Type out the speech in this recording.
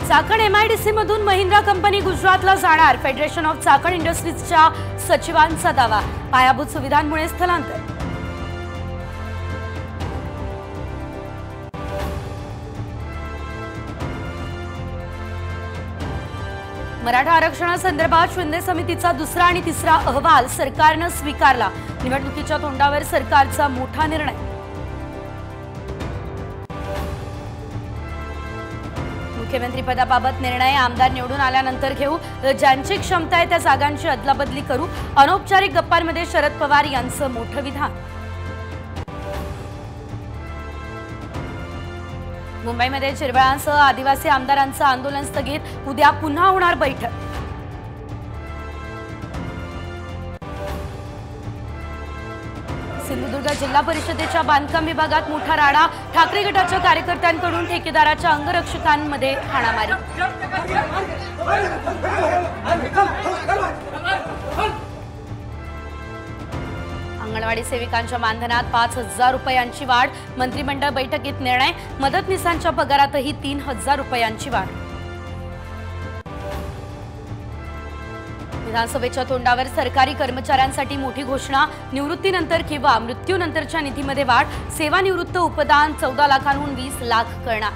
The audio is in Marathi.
चाकण एमआयडीसी मधून महिंद्रा कंपनी गुजरातला जाणार। फेडरेशन ऑफ चाकण इंडस्ट्रीजच्या सचिवांचा दावा। पायाभूत सुविधांमुळे स्थलांतर। मराठा आरक्षणासंदर्भात शिंदे समितीचा दुसरा आणि तिसरा अहवाल सरकारने स्वीकारला। निवडणुकीच्या तोंडावर सरकारचा मोठा निर्णय। मुख्यमंत्रीपदाबाबत निर्णय आमदार निवडून आल्यानंतर घेऊ। ज्यांची क्षमता आहे त्या जागांची अदलाबदली करू। अनौपचारिक गप्पांमध्ये शरद पवार यांचं मोठं विधान। मुंबईमध्ये चिरबळांसह आदिवासी आमदारांचं आंदोलन स्थगित। उद्या पुन्हा होणार बैठक। सिंधुदुर्ग जिल्हा परिषदेच्या बांधकाम विभागात मोठा राडा। ठाकरे गटाच्या कार्यकर्त्यांकडून ठेकेदाराच्या अंगरक्षकांमध्ये हाणामारी। अंगणवाडी सेविकांच्या मानधनात 5,000 रुपयांची वाढ। मंत्रिमंडळ बैठकीत निर्णय। मदतनीसांच्या पगारातही 3,000 रुपयांची वाढ। विधानसभेच्या तोंडावर सरकारी कर्मचाऱ्यांसाठी मोठी घोषणा। निवृत्तीनंतर किंवा मृत्यूनंतरच्या निधीमध्ये वाढ। सेवानिवृत्त उपदान 14 लाखांहून 20 लाख करणार।